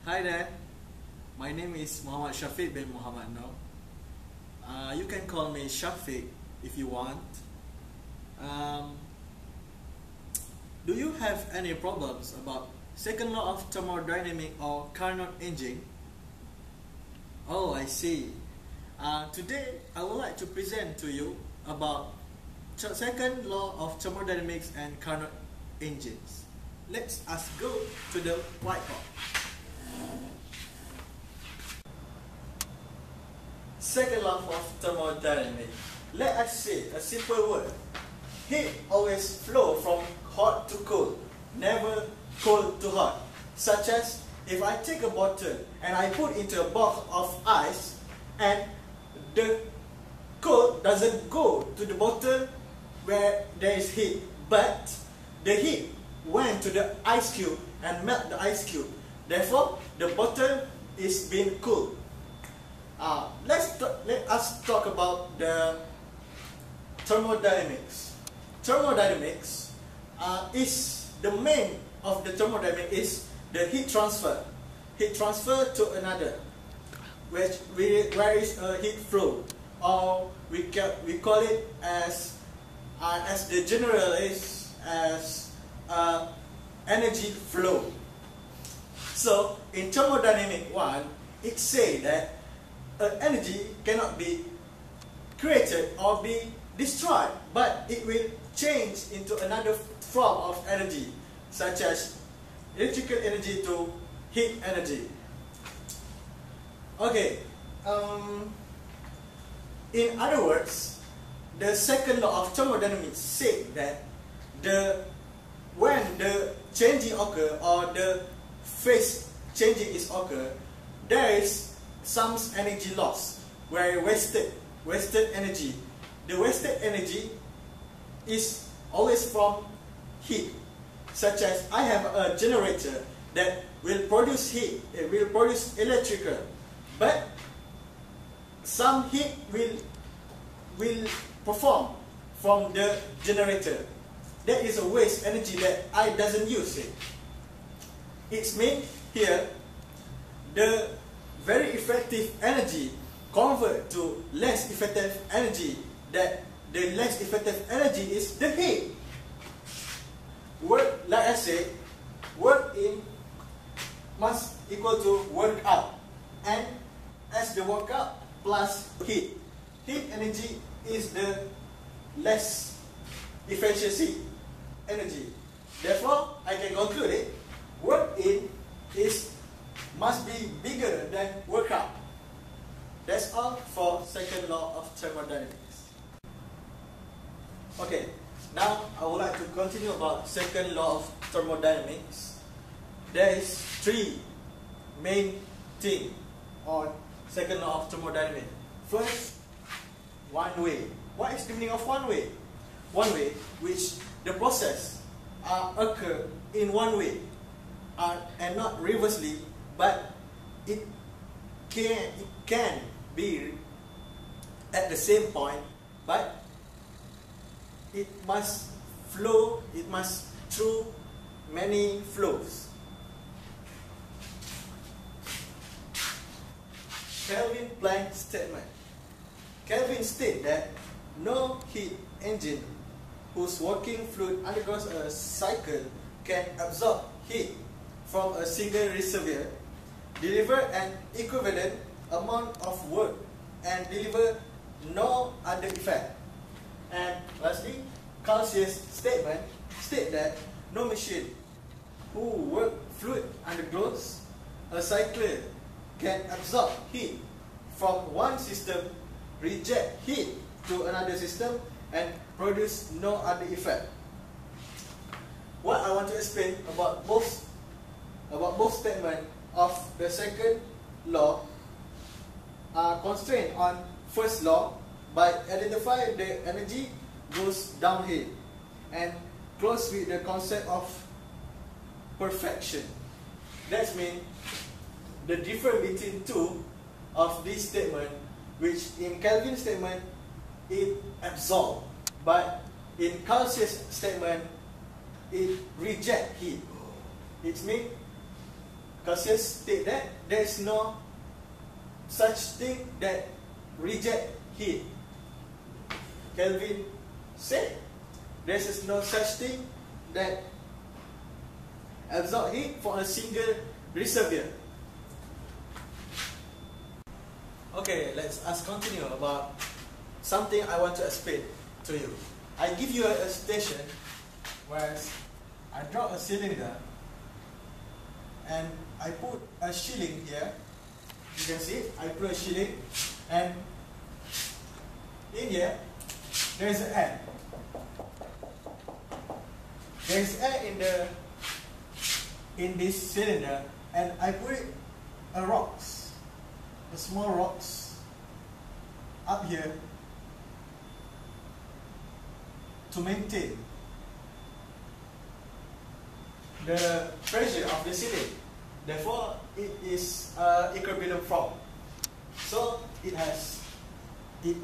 Hi there, my name is Syafeeq Bin Mohamad now. You can call me Syafeeq if you want. Do you have any problems about second law of thermodynamics or Carnot engine? Oh, I see. Today I would like to present to you about second law of thermodynamics and Carnot engines. Let's go to the whiteboard. Second law of thermodynamics. Let us say a simple word. Heat always flow from hot to cold, never cold to hot. Such as if I take a bottle and I put into a box of ice and the cold doesn't go to the bottle where there is heat, but the heat went to the ice cube and melt the ice cube. Therefore, the bottle is being cooled. Let us talk about the thermodynamics. Thermodynamics is the main of the thermodynamics is the heat transfer. Heat transfer to another, where is a heat flow, or we call it as the general is as energy flow. So in thermodynamic 1, it says that energy cannot be created or be destroyed, but it will change into another form of energy, such as electrical energy to heat energy. Okay, in other words, the second law of thermodynamics says that when the changing occur or the phase changing is occur, there is some energy loss, where wasted energy. The wasted energy is always from heat, such as I have a generator that will produce heat, it will produce electrical, but some heat will perform from the generator. That is a waste energy that I doesn't use it. It's mean here the very effective energy convert to less effective energy. That the less effective energy is the heat. Work, like I said, work in must equal to work out, and as the work out plus heat. Heat energy is the less efficiency energy. Therefore, I can conclude it. Work in must be bigger than work out. That's all for second law of thermodynamics. Okay, now I would like to continue about second law of thermodynamics. There is three main things on second law of thermodynamics. First, one way. What is the meaning of one way? One way, which the process occur in one way and not reversely, but it can be at the same point, but it must flow, it must through many flows. Kelvin Planck statement. Kelvin stated that no heat engine whose working fluid undergoes a cycle can absorb heat from a single reservoir, deliver an equivalent amount of work, and deliver no other effect. And lastly, Clausius' statement states that no machine whose work fluid undergoes a cycle can absorb heat from one system, reject heat to another system, and produce no other effect. What I want to explain about both statements of the second law are constrained on first law by identifying the energy goes downhill and close with the concept of perfection. That means the difference between two of these statements, which in Kelvin's statement it absorbs, but in Clausius' statement it rejects heat. It means Cassius state that there is no such thing that reject heat. Kelvin said there is no such thing that absorb heat for a single reservoir. Okay, let's continue about something I want to explain to you. I give you a station where I drop a cylinder and I put a shilling here. You can see I put a shilling, and in here there is air. There is air in this cylinder, and I put a small rocks up here to maintain the pressure of the cylinder. Therefore, it is equilibrium form. So it has its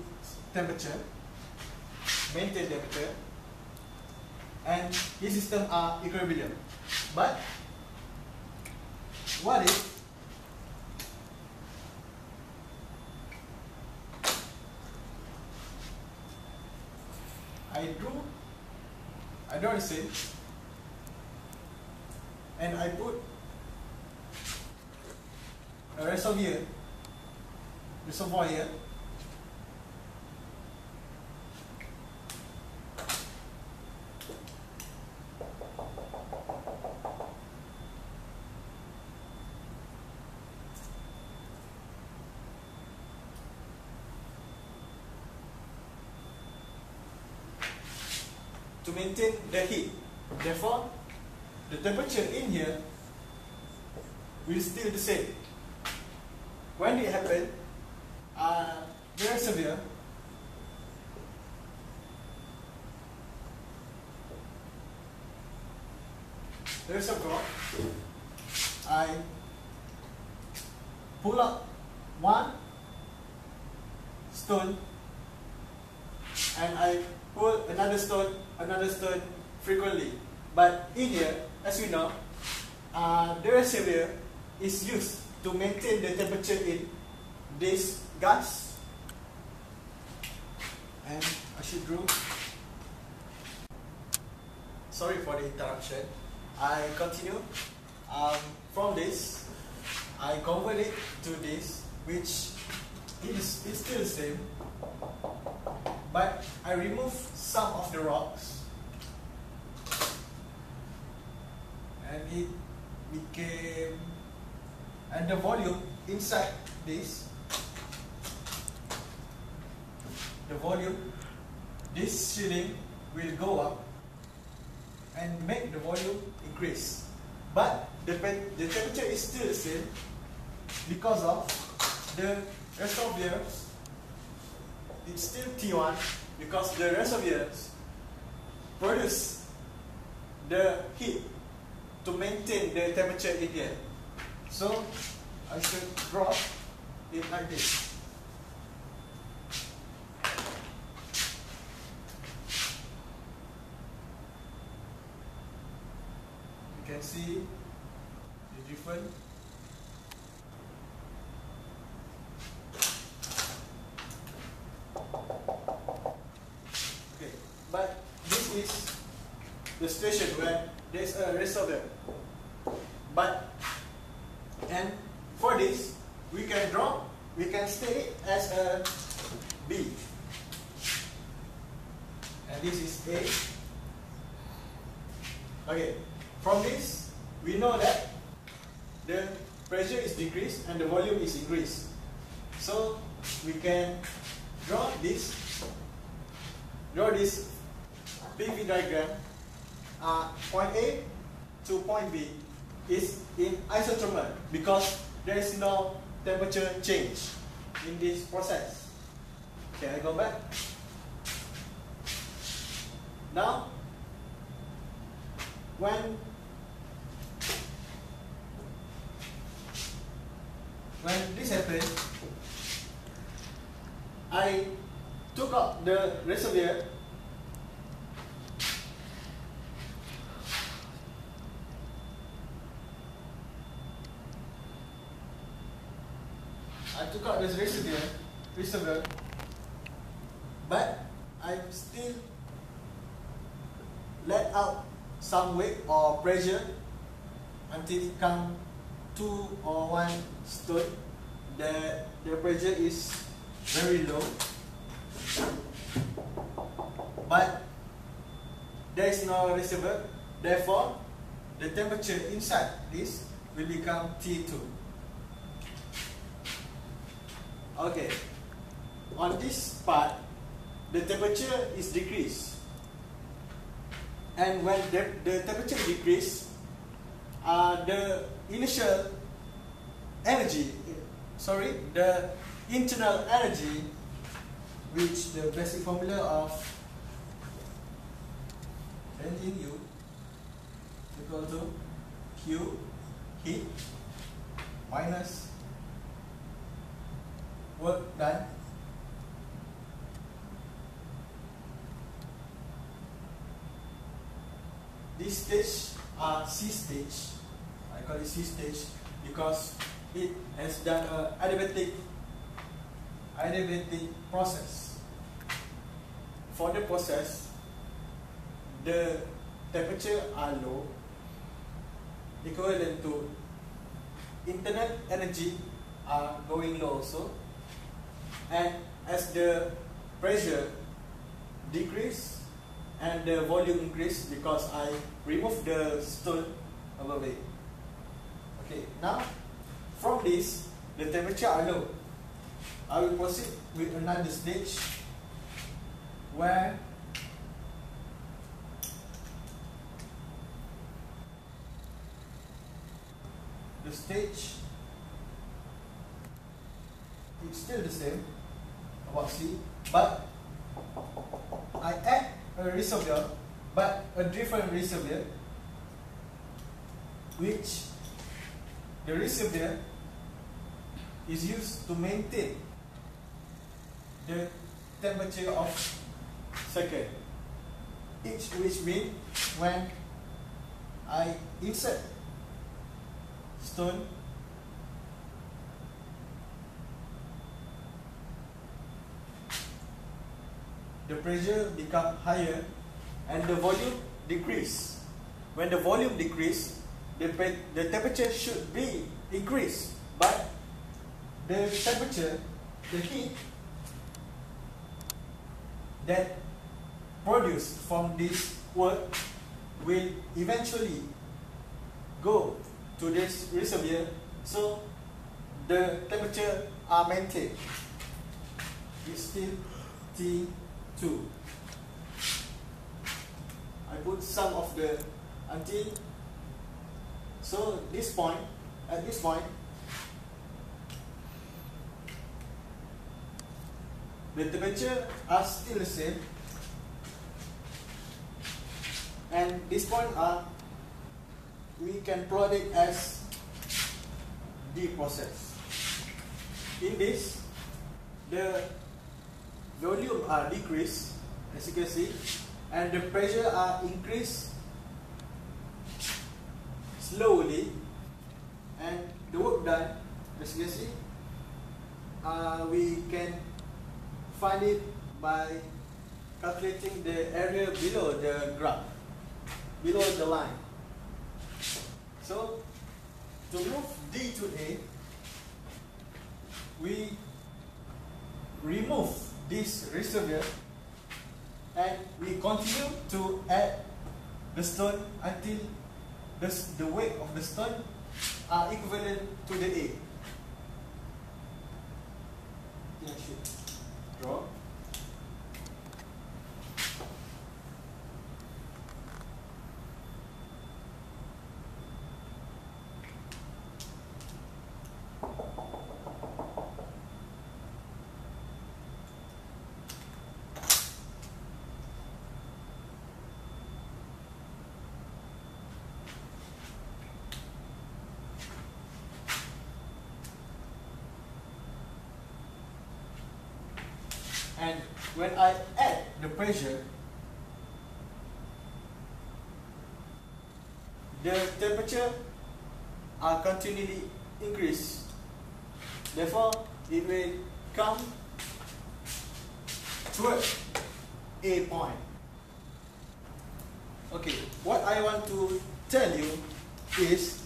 temperature, maintain temperature, and these systems are equilibrium. But what if I draw the scene and I put a reservoir here, to maintain the heat. Therefore, the temperature in here will still the same. When it happens, the reservoir I pull up one stone and I pull another stone frequently. But in here, as we know, the reservoir is used to maintain the temperature in this gas. And I should draw. Sorry for the interruption. I continue. From this, I convert it to this, which is still the same. But I remove some of the rocks, and it became, and the volume inside this, this shielding will go up and make the volume increase. But the temperature is still the same because of the reservoirs. It's still T1 because the reservoirs produce the heat to maintain the temperature in here. So I should draw it like this. You can see the different. Okay, but this is the station where there is a reservoir. And for this, we can state it as a B. And this is A. Okay, from this, we know that the pressure is decreased and the volume is increased. So we can draw this PV diagram. Point A to point B is in isothermal because there is no temperature change in this process. Okay, I go back. Now, when this happened, I took out the reservoir I took out this reservoir, but I still let out some weight or pressure until it comes 2 or 1 stone. The pressure is very low, but there is no reservoir. Therefore, the temperature inside this will become T2. Okay, on this part, the temperature is decreased, and when the temperature decreases, the initial energy, the internal energy, which the basic formula of engine U equal to Q heat minus work done this stage C stage. I call it C stage because it has done an adiabatic process. For the process, the temperature are low, equivalent to internal energy are going low also, and as the pressure decrease and the volume increase because I remove the stone above it. Okay, now from this the temperature are low. I will proceed with another stage where the stage is still the same about C, but I add a reservoir, but a different reservoir, which the reservoir is used to maintain the temperature of second, which means when I insert stone, the pressure become higher and the volume decrease. When the volume decrease, the temperature should be increased, but the temperature, the heat that produced from this work will eventually go to this reservoir, so the temperature are maintained. It's still T2. I put some of the until, so this point, at this point, the temperature are still the same, and this point we can plot it as D process. In this, the volume are decreased, as you can see, and the pressure are increased slowly, and the work done, as you can see, we can find it by calculating the area below the graph, below the line. So, to move D to A, we remove this reservoir and we continue to add the stone until the weight of the stone are equivalent to the A. I should draw. And when I add the pressure, the temperature are continually increased. Therefore, it will come toward A point. Okay, what I want to tell you is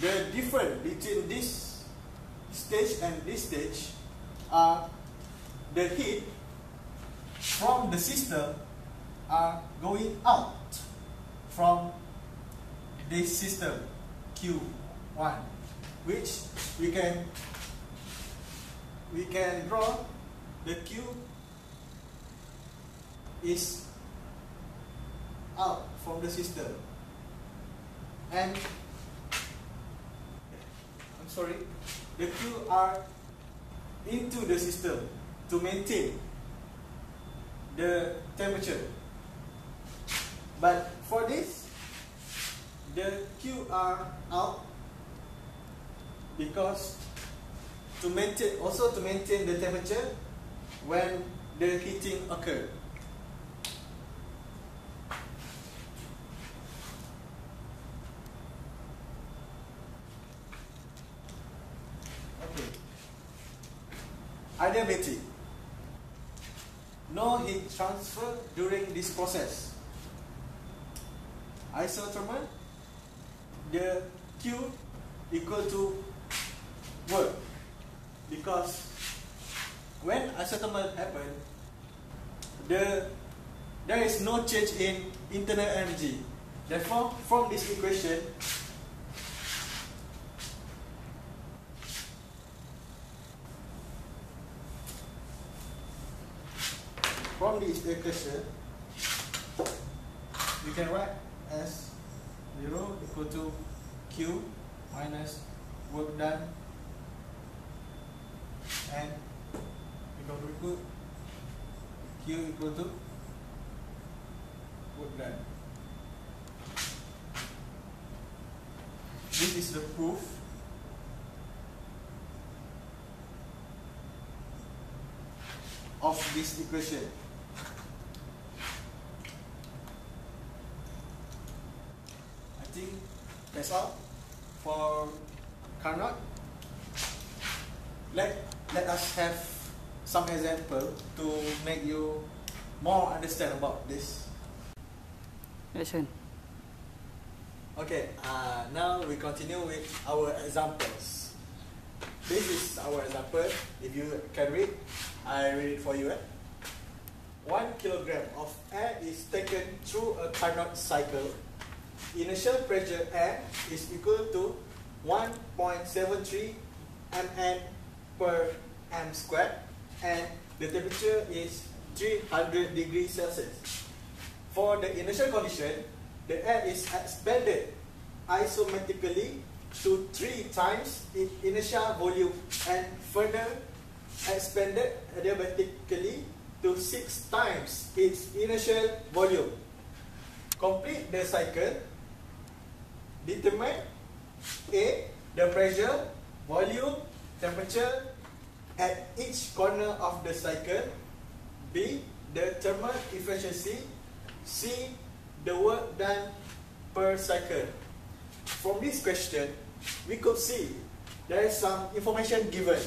the difference between this stage and this stage are the heat from the system are going out from this system Q1, which we can draw the Q is out from the system, and the Q are into the system to maintain the temperature. But for this, the Q are out because to maintain the temperature when the heating occurs. Adiabatic. No heat transfer during this process. Isothermal, the Q equal to work, because when isothermal happen, there is no change in internal energy. Therefore, from this equation, you can write as 0 equal to Q minus work done, and Q equal to work done. This is the proof of this equation. I think that's all for Carnot. Let us have some example to make you more understand about this. Listen. Okay, now we continue with our examples. This is our example. If you can read, I read it for you. 1 kilogram of air is taken through a Carnot cycle. Initial pressure air is equal to 1.73 mN per m squared, and the temperature is 300 degrees Celsius. For the initial condition, the air is expanded isometrically to 3 times its initial volume and further expanded adiabatically to 6 times its initial volume. Complete the cycle. Determine A. The pressure, volume, temperature at each corner of the cycle. B. The thermal efficiency. C. The work done per cycle. From this question, we could see there is some information given.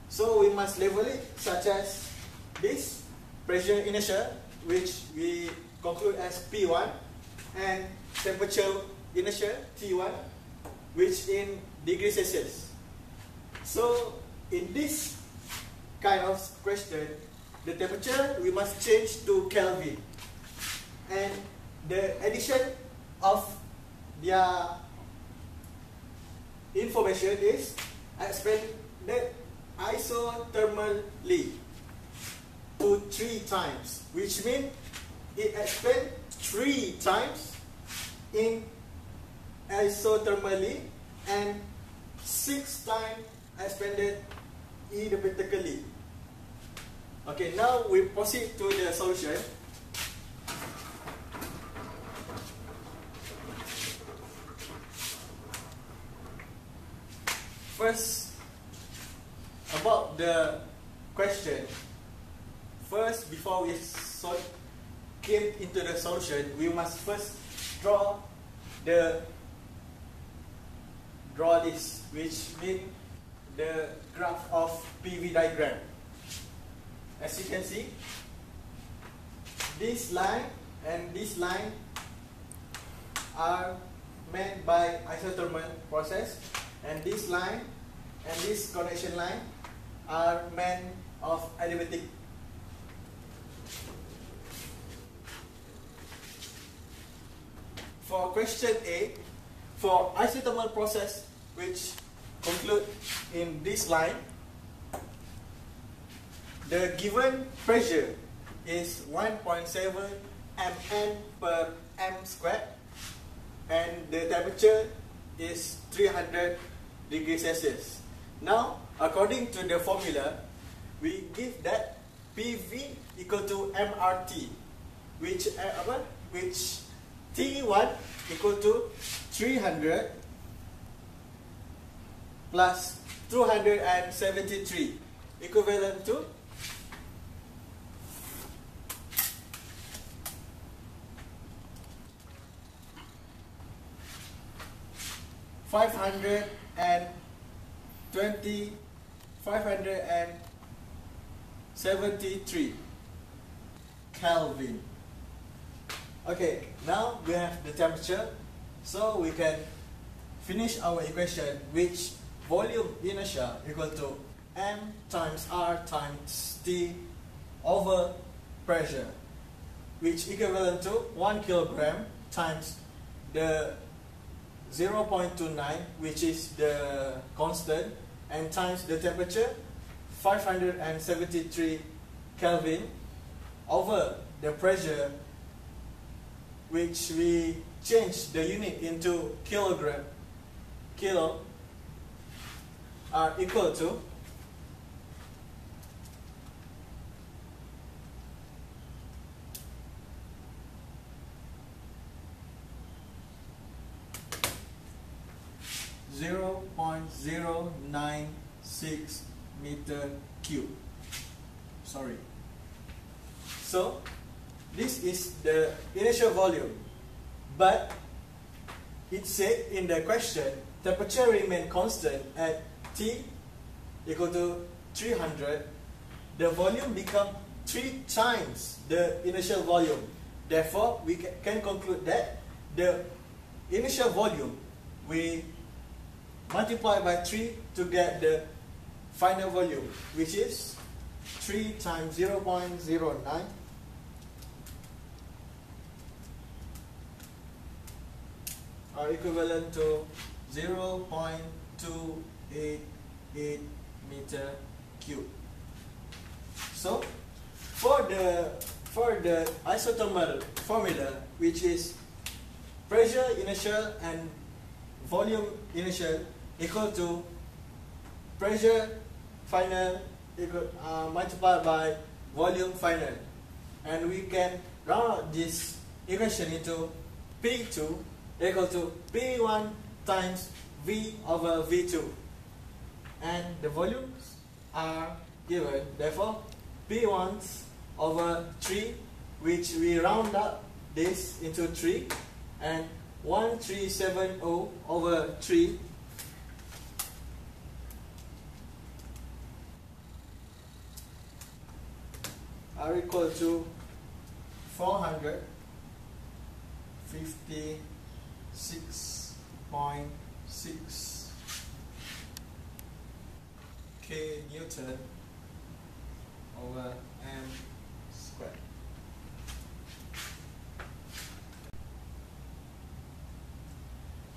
So we must label it such as this pressure inertia, which we conclude as P1, and temperature inertia T1, which in degrees Celsius. So in this kind of question, the temperature we must change to Kelvin, and the addition of their information is expanded isothermally to 3 times, which means it expands 3 times in isothermally and 6 times expanded adiabatically. Okay, now we proceed to the solution. First, about the question. First, before we came into the solution, we must first draw the draw this, which means the graph of PV diagram. As you can see, this line and this line are made by isothermal process, and this line and this connection line are made of adiabatic. For question A, for isothermal process which conclude in this line, the given pressure is 1.7 mN per m squared, and the temperature is 300 degrees Celsius. Now, according to the formula, we give that PV equal to MRT, which T1 equal to 300 plus 273, equivalent to 573 Kelvin. Okay, now we have the temperature, so we can finish our equation, which volume inertia equal to M times R times T over pressure, which equivalent to 1 kilogram times the 0.29, which is the constant, and times the temperature 573 Kelvin over the pressure, which we change the unit into kilogram, kilo, are equal to 0.096 meter cube. Sorry. So this is the initial volume, but it said in the question temperature remain constant at T equal to 300. The volume become 3 times the initial volume. Therefore, we can conclude that the initial volume we multiply by 3 to get the final volume, which is 3 times 0.09 are equivalent to 0.288 meter cube. So for the isothermal formula, which is pressure initial and volume initial equal to pressure final multiplied by volume final, and we can round out this equation into P2 equal to P1 times V over V2, and the volumes are given. Therefore, P1 over 3, which we round up this into 3, and 1370 over 3 are equal to 456.6 K Newton over M squared.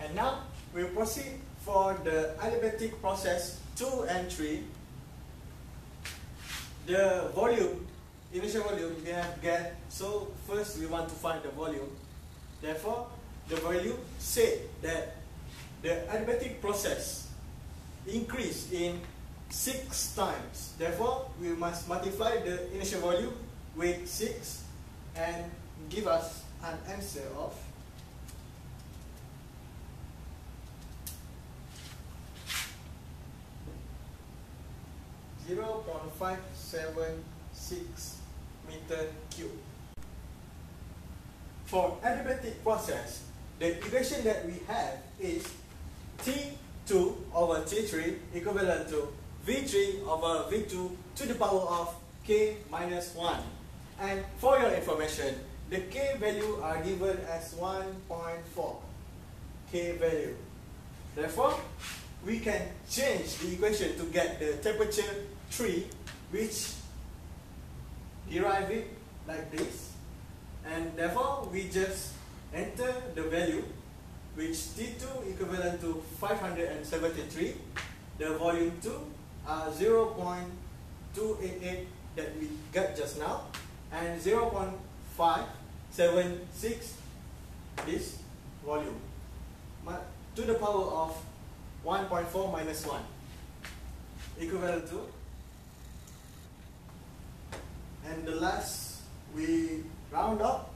And now we proceed for the adiabatic process 2 and 3. The volume, initial volume we have get, so first we want to find the volume. Therefore, the volume said that the adiabatic process increase in 6 times. Therefore, we must multiply the initial volume with 6 and give us an answer of 0.576 meter cube. For adiabatic process, the equation that we have is T2 over T3 equivalent to V3 over V2 to the power of K minus 1. And for your information, the K value are given as 1.4 K value. Therefore, we can change the equation to get the temperature 3, which derive it like this, and therefore we just enter the value, which T2 equivalent to 573, the volume 2 0.288 that we got just now, and 0.576 this volume, to the power of 1.4 minus 1 equivalent to, and the last we round up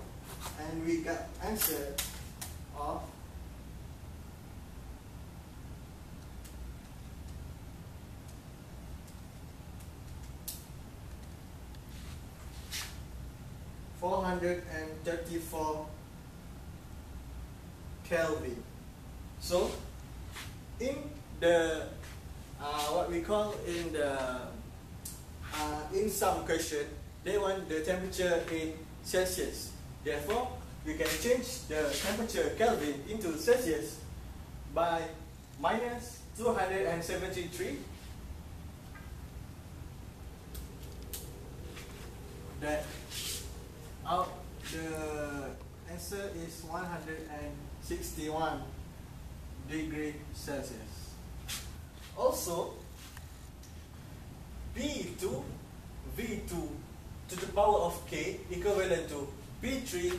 and we got answer of 434 Kelvin. So in the what we call in some question, they want the temperature in Celsius. Therefore, we can change the temperature Kelvin into Celsius by minus 273. That out the answer is 161 degrees Celsius. Also, P2 V2 to the power of K equivalent to P3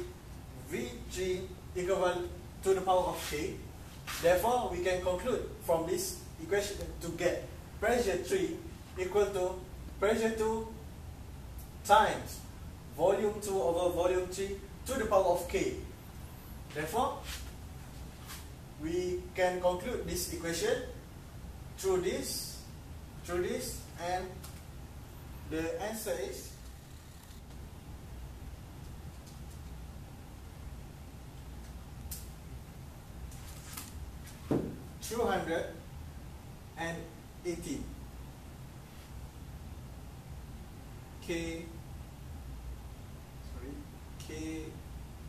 V3 equivalent to the power of K. Therefore, we can conclude from this equation to get pressure 3 equal to pressure 2 times volume 2 over volume 3 to the power of K. Therefore, we can conclude this equation through this, and the answer is 280 K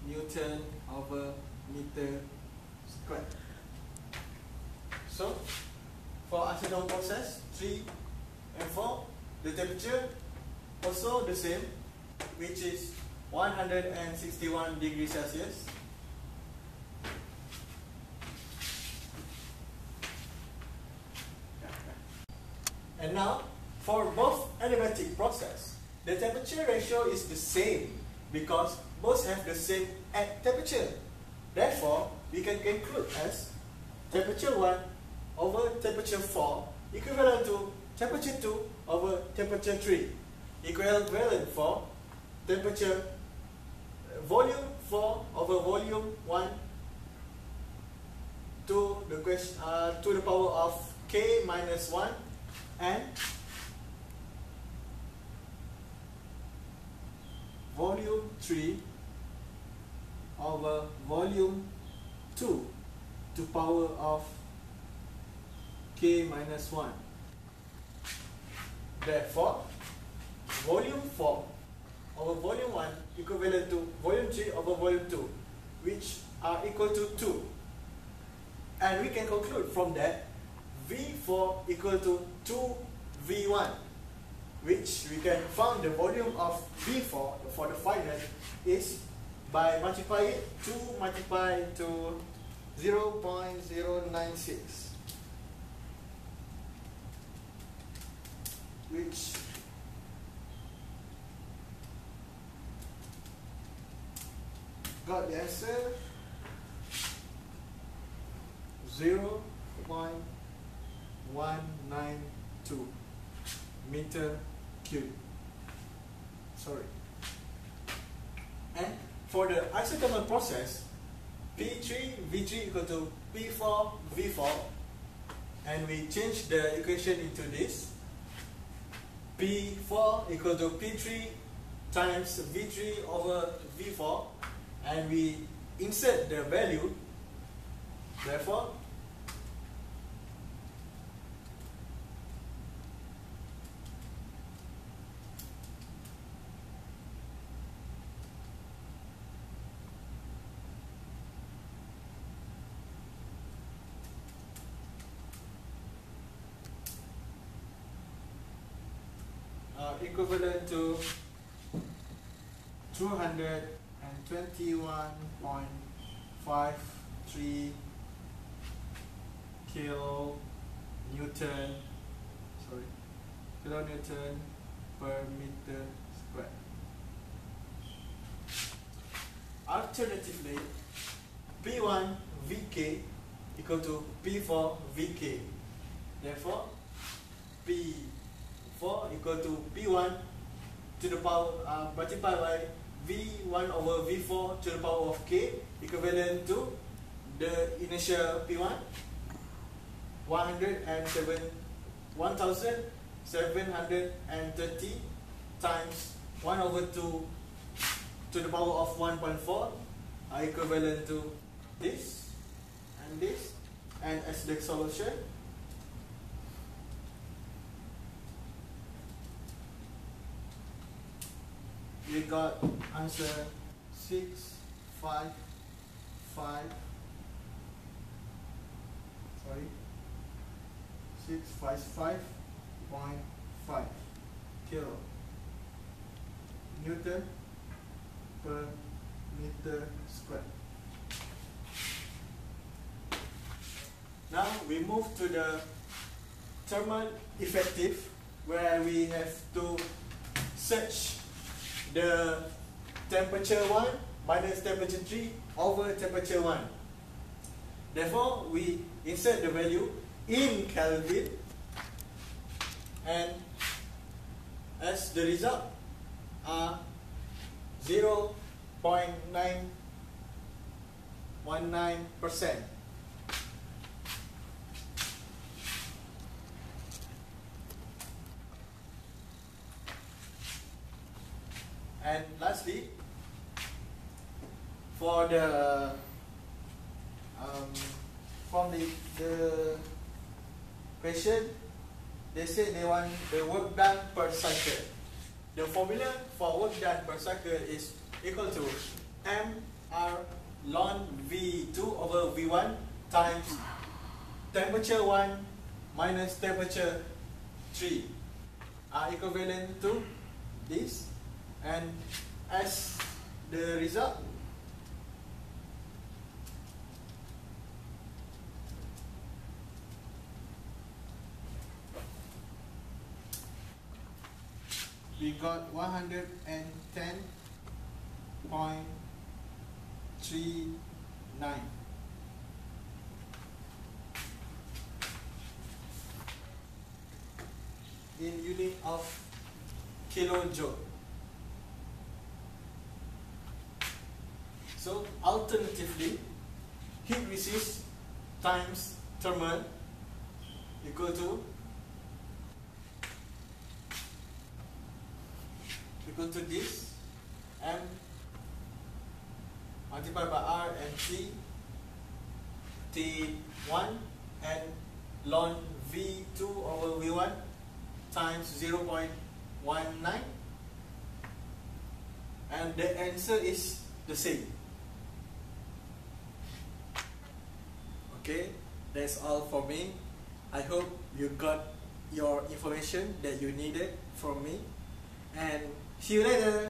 Newton over meter squared. So, for acetone process 3 and 4, the temperature also the same, which is 161 degrees Celsius. And now, for both adiabatic process, the temperature ratio is the same because both have the same temperature. Therefore, we can conclude as temperature 1 over temperature 4 equivalent to temperature 2 over temperature 3, equivalent for temperature volume 4 over volume 1 to the power of K minus 1, and volume 3 over volume 2 to power of K minus 1. Therefore, volume 4 over volume 1 equivalent to volume 3 over volume 2, which are equal to 2. And we can conclude from that V4 equal to 2V1, which we can find the volume of V4 for the final is by multiply it 2 multiplied to 0.096, which got the answer 0.192 meter cube. Sorry. And for the isothermal process, P3 V3 equal to P4 V4, and we change the equation into this. P4 equal to P3 times V3 over V4, and we insert the value. Therefore, equivalent to 221.53 kilonewton per meter square. Alternatively, P1 Vk equal to P4 Vk. Therefore, P4 equal to P1 to the power multiplied by V1 over V4 to the power of K, equivalent to the initial P1 1730 times 1 over 2 to the power of 1.4 are equivalent to this and this, and as the solution, we got answer 655.5 kilo Newton per meter square. Now we move to the thermal effective, where we have to search the temperature 1 minus temperature 3 over temperature 1. Therefore, we insert the value in Kelvin, and as the result are 0.919%. And lastly, for the from the question, they say they want the work done per cycle. The formula for work done per cycle is equal to mR ln V2 over V1 times temperature 1 minus temperature 3 are equivalent to this, and as the result, we got 110.39 in unit of kilojoule. So alternatively, heat resist times thermal equal to this, M multiplied by R and T1 and ln V2 over V1 times 0.19, and the answer is the same. Okay, that's all for me. I hope you got your information that you needed from me, and see you later.